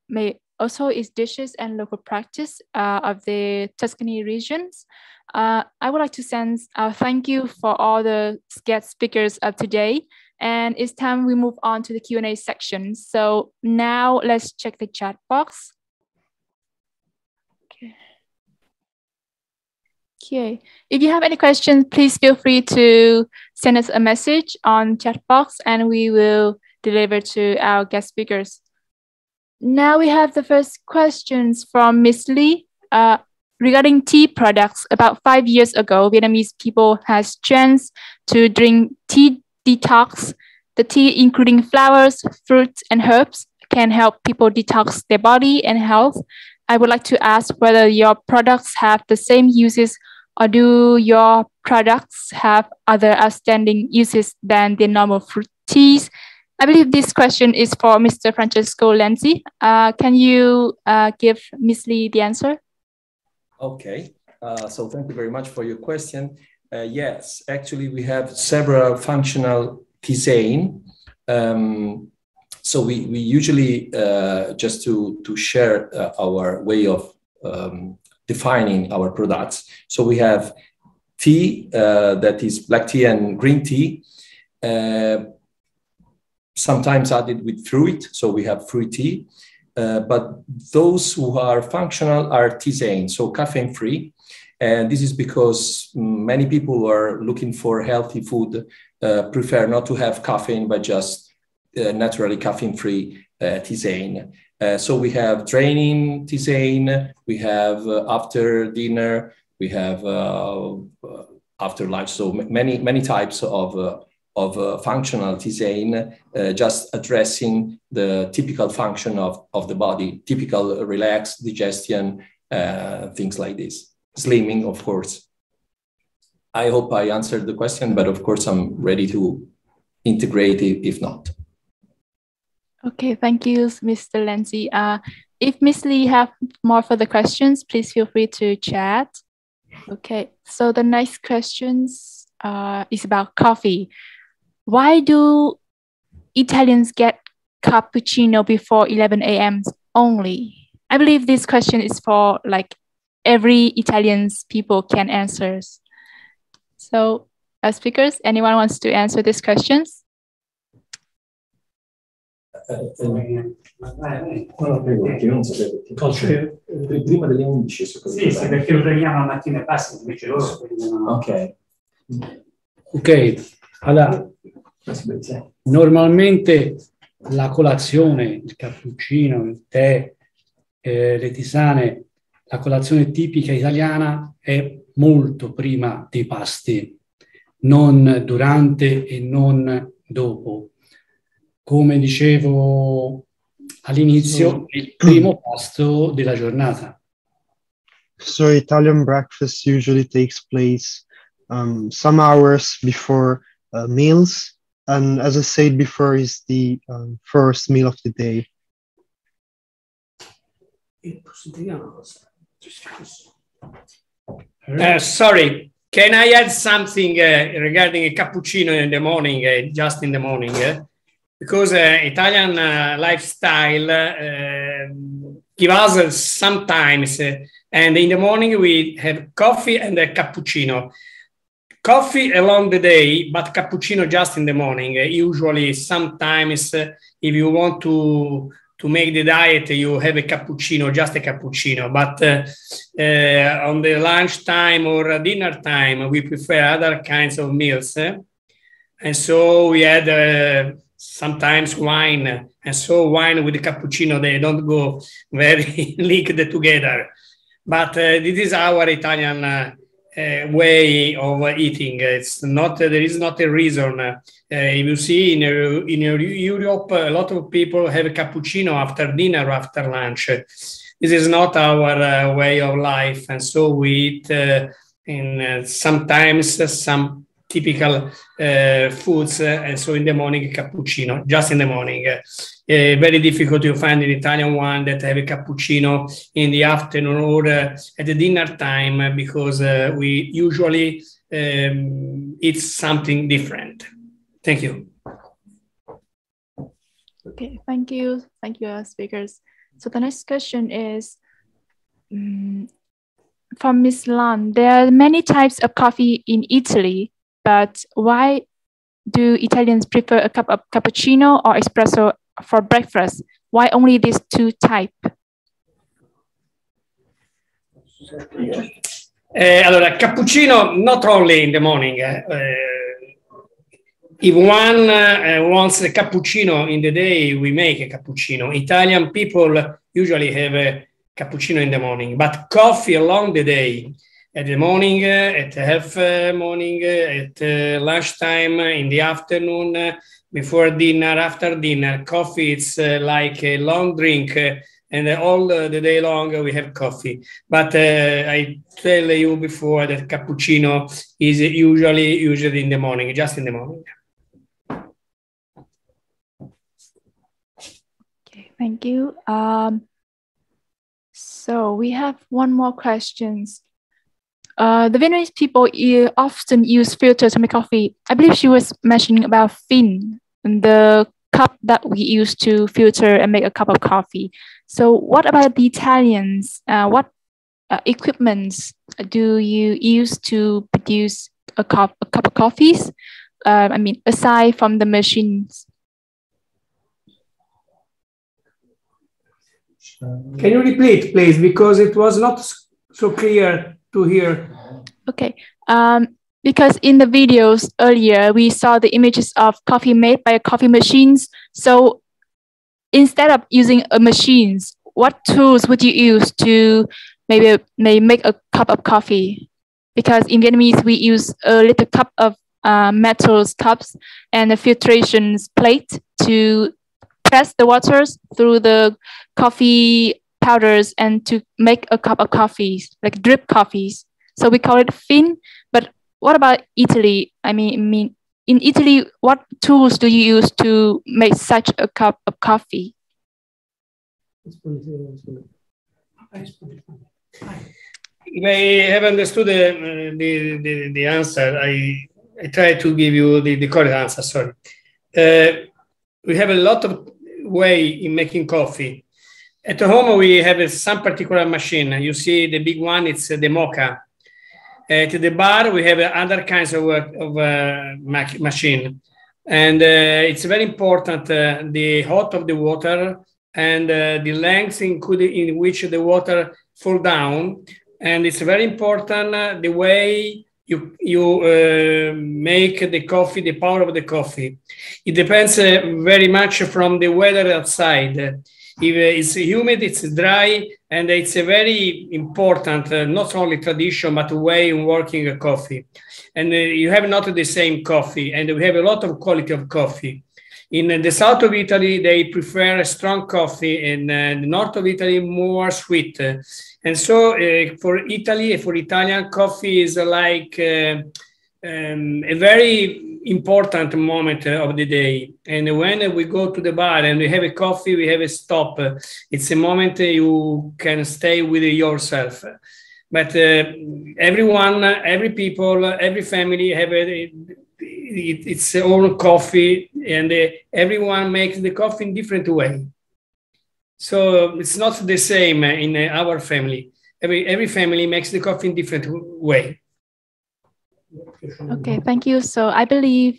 also its dishes and local practice of the Tuscany regions. I would like to send a thank you for all the guest speakers of today. And it's time we move on to the Q&A section. So now let's check the chat box. Okay. If you have any questions, please feel free to send us a message on chat box and we will deliver to our guest speakers. Now we have the first questions from Miss Lee. Regarding tea products, about 5 years ago, Vietnamese people has chance to drink tea detox. The tea, including flowers, fruits, and herbs, can help people detox their body and health. I would like to ask whether your products have the same uses, or do your products have other outstanding uses than the normal fruit teas? I believe this question is for Mr. Francesco Lenzi. Can you give Ms. Lee the answer? Okay, so thank you very much for your question. Yes, actually we have several functional tisane. So we usually, just to share our way of defining our products. So we have tea, that is black tea and green tea, sometimes added with fruit. So we have fruit tea, but those who are functional are tisane, so caffeine free. And this is because many people who are looking for healthy food prefer not to have caffeine, but just naturally caffeine-free tisane. So we have training tisane, we have after dinner, we have after lunch. So many types of functional tisane, just addressing the typical function of the body, typical relax, digestion, things like this. Slimming, of course. I hope I answered the question, but of course I'm ready to integrate it if not. Okay, thank you, Mr. Lenzi. If Ms. Lee have more further questions, please feel free to chat. Okay, so the next questions is about coffee. Why do Italians get cappuccino before 11 a.m. only? I believe this question is for like every Italian's people can answer. So speakers, anyone wants to answer these questions? Prima delle 11 sì, perché lo prendiamo la mattina e basta, invece loro prendono. Ok, allora normalmente la colazione, il cappuccino, il tè, le tisane, la colazione tipica italiana è molto prima dei pasti, non durante e non dopo. Come dicevo all'inizio, è il primo pasto della giornata. So Italian breakfast usually takes place some hours before meals, and as I said before, is the first meal of the day. Sorry, can I add something regarding a cappuccino in the morning, just in the morning? Because Italian lifestyle give us sometimes, and in the morning we have coffee and a cappuccino. Coffee along the day, but cappuccino just in the morning. Usually, sometimes, if you want to make the diet, you have a cappuccino, just a cappuccino. But on the lunch time or dinner time, we prefer other kinds of meals. And so we add sometimes wine. And so wine with the cappuccino, they don't go very linked together. But this is our Italian way of eating. It's not, there is not a reason. If you see in Europe, a lot of people have a cappuccino after dinner or after lunch. This is not our way of life. And so we eat sometimes some typical foods. And so in the morning, cappuccino, just in the morning. Very difficult to find an Italian one that have a cappuccino in the afternoon or at the dinner time, because we usually eat something different. Thank you. Okay, thank you. Thank you, speakers. So the next question is from Ms. Lan. There are many types of coffee in Italy, but why do Italians prefer a cup of cappuccino or espresso for breakfast? Why only these two types? Allora, cappuccino not only in the morning. If one wants a cappuccino in the day, we make a cappuccino. Italian people usually have a cappuccino in the morning, but coffee along the day. At the morning, at half morning, at lunchtime, in the afternoon, before dinner, after dinner. Coffee, it's like a long drink, and all the day long we have coffee. But I tell you before that cappuccino is usually in the morning, just in the morning. Okay, thank you. So we have one more question. The Vietnamese people often use filters to make coffee. I believe she was mentioning about fin, the cup that we use to filter and make a cup of coffee. So what about the Italians? What equipments do you use to produce a cup of coffees? I mean, aside from the machines. Can you repeat, please, because it was not so clear to hear. Okay, because in the videos earlier, we saw the images of coffee made by coffee machines. So instead of using machines, what tools would you use to maybe make a cup of coffee? Because in Vietnamese, we use a little cup of metal cups and a filtration plate to press the waters through the coffee powders and to make a cup of coffees, like drip coffees. So we call it fin. But what about Italy? I mean, in Italy, what tools do you use to make such a cup of coffee? If I have understood the answer, I try to give you the correct answer, sorry. We have a lot of way in making coffee. At home, we have some particular machine. You see the big one, it's the mocha. At the bar, we have other kinds of machine. And it's very important, the hot of the water and the length in which the water fall down. And it's very important the way you make the coffee, the power of the coffee. It depends very much from the weather outside. If it's humid, it's dry, and it's a very important, not only tradition, but way in working a coffee. And you have not the same coffee, and we have a lot of quality of coffee. In the south of Italy, they prefer a strong coffee, and the north of Italy, more sweet. And so for Italy, for Italian, coffee is like a very important moment of the day. And when we go to the bar and we have a coffee, we have a stop. It's a moment you can stay with yourself. But everyone, every people, every family have its own coffee, and everyone makes the coffee in different way. So it's not the same in our family. Every family makes the coffee in different way. Okay, thank you. So I believe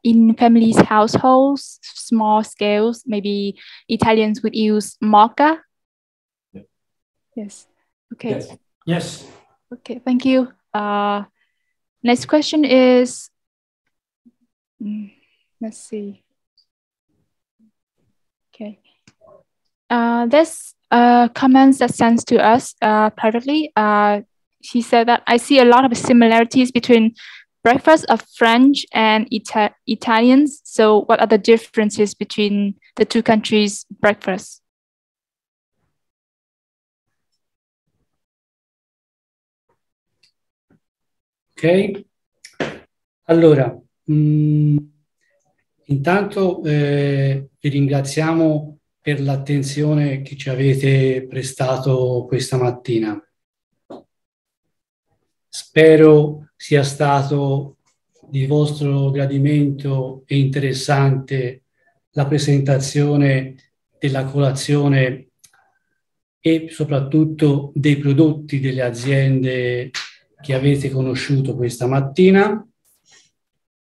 in families' households, small scales, maybe Italians would use mocha. Yes. Okay. Yes. Yes. Okay, thank you. Next question is, let's see. Okay. There's comments that sent to us privately. She said that I see a lot of similarities between breakfast of French and Italians. So what are the differences between the two countries' breakfasts? Ok, allora, intanto vi ringraziamo per l'attenzione che ci avete prestato questa mattina. Spero sia stato di vostro gradimento e interessante la presentazione della colazione e soprattutto dei prodotti delle aziende che avete conosciuto questa mattina.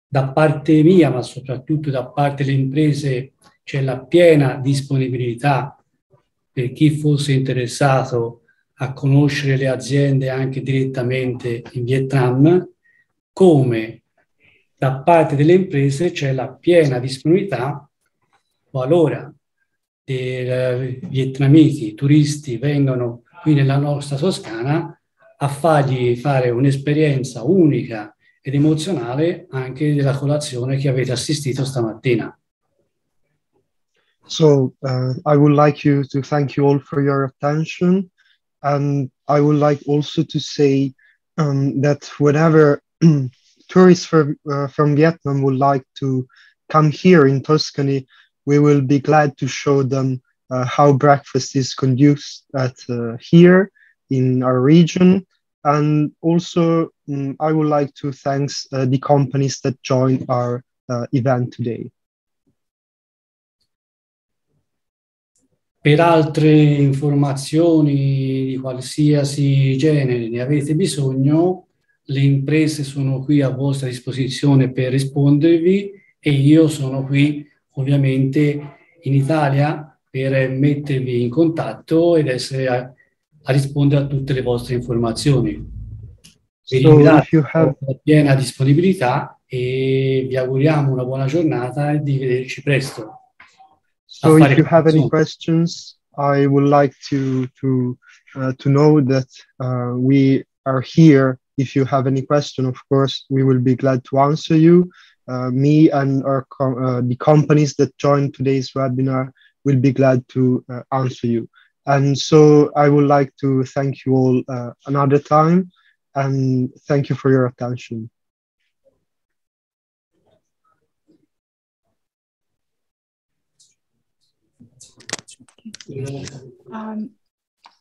Da parte mia, ma soprattutto da parte delle imprese, c'è la piena disponibilità per chi fosse interessato a conoscere le aziende anche direttamente in Vietnam, come da parte delle imprese c'è la piena disponibilità qualora dei vietnamiti turisti vengano qui nella nostra Toscana a fargli fare un'esperienza unica ed emozionale anche della colazione che avete assistito stamattina. So I would like to thank you all for your attention. And I would like also to say that whenever tourists from Vietnam would like to come here in Tuscany, we will be glad to show them how breakfast is conducted here in our region. And also, I would like to thank the companies that joined our event today. Per altre informazioni di qualsiasi genere ne avete bisogno, le imprese sono qui a vostra disposizione per rispondervi e io sono qui ovviamente in Italia per mettervi in contatto ed essere a rispondere a tutte le vostre informazioni. Vi ringrazio per la piena disponibilità e vi auguriamo una buona giornata e di vederci presto. So if you have any questions, I would like to know that we are here. If you have any question, of course, we will be glad to answer you. Me and the companies that joined today's webinar will be glad to answer you. And so I would like to thank you all another time, and thank you for your attention.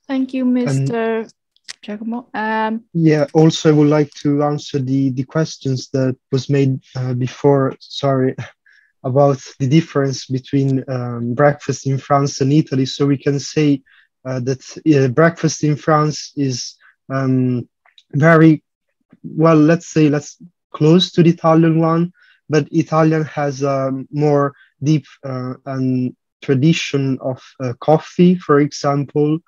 Thank you, Mr. Giacomo. Yeah, also I would like to answer the questions that was made before, sorry, about the difference between breakfast in France and Italy. So we can say that breakfast in France is very, well, let's say close to the Italian one, but Italian has a more deep and tradition of coffee, for example.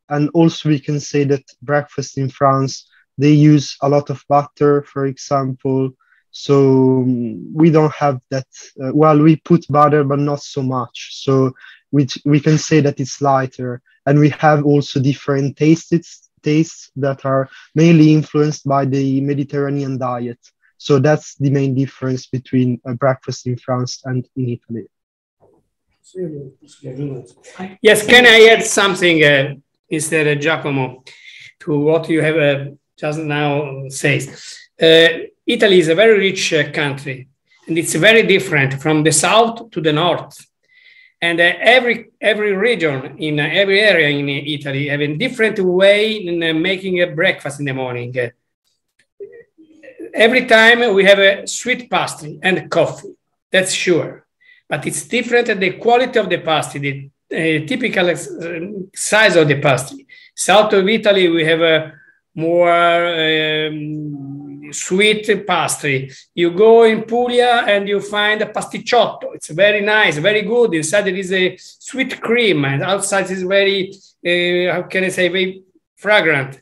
And also we can say that breakfast in France, they use a lot of butter, for example. So we don't have that, well, we put butter, but not so much. So which we can say that it's lighter. And we have also different tastes that are mainly influenced by the Mediterranean diet. So that's the main difference between a breakfast in France and in Italy. Yes, can I add something, Mr. Giacomo, to what you have just now said? Italy is a very rich country, and it's very different from the south to the north. And every region in every area in Italy have a different way in making a breakfast in the morning. Every time we have a sweet pastry and coffee, that's sure. But it's different at the quality of the pastry, the typical size of the pastry. South of Italy, we have a more sweet pastry. You go in Puglia and you find a pasticciotto. It's very nice, very good. Inside there is a sweet cream, and outside is very, how can I say, very fragrant.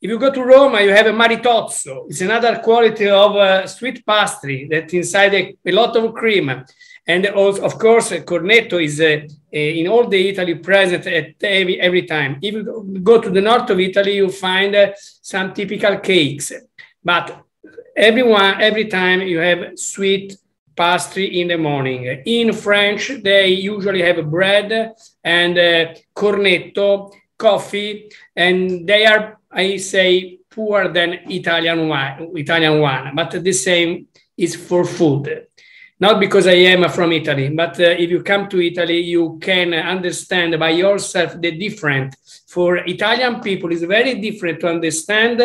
If you go to Roma, you have a maritozzo. It's another quality of sweet pastry that inside a lot of cream. And also, of course, cornetto is in all the Italy present at every time. If you go to the north of Italy, you find some typical cakes. But every time you have sweet pastry in the morning. In French, they usually have bread and cornetto, coffee, and they are, I say, poorer than Italian one, but the same is for food. Not because I am from Italy, but if you come to Italy, you can understand by yourself the difference. For Italian people, it's very different to understand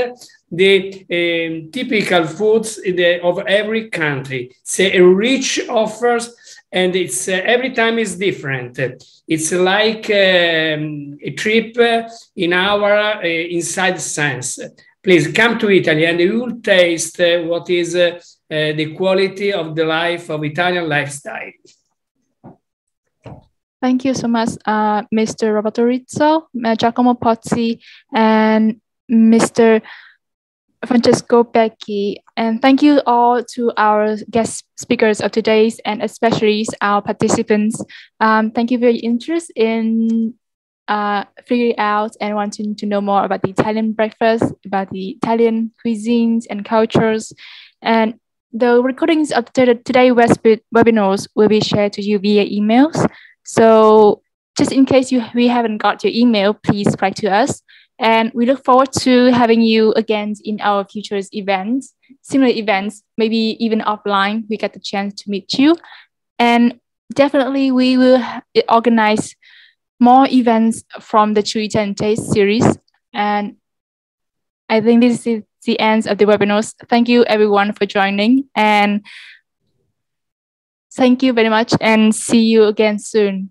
the typical foods of every country. It's a rich offers, and it's every time is different. It's like a trip in our inside sense. Please come to Italy and you will taste what is the quality of the life of Italian lifestyle. Thank you so much, Mr. Roberto Rizzo, Giacomo Pozzi, and Mr. Francesco Becchi. And thank you all to our guest speakers of today's, and especially our participants. Thank you for your interest in figuring out and wanting to know more about the Italian breakfast, about the Italian cuisines and cultures. And the recordings of today's webinars will be shared to you via emails. So just in case we haven't got your email, please write to us. And we look forward to having you again in our future events, similar events, maybe even offline. We get the chance to meet you. And definitely we will organize more events from the True Italian Taste series. And I think this is the end of the webinars. Thank you everyone for joining, and thank you very much, and see you again soon.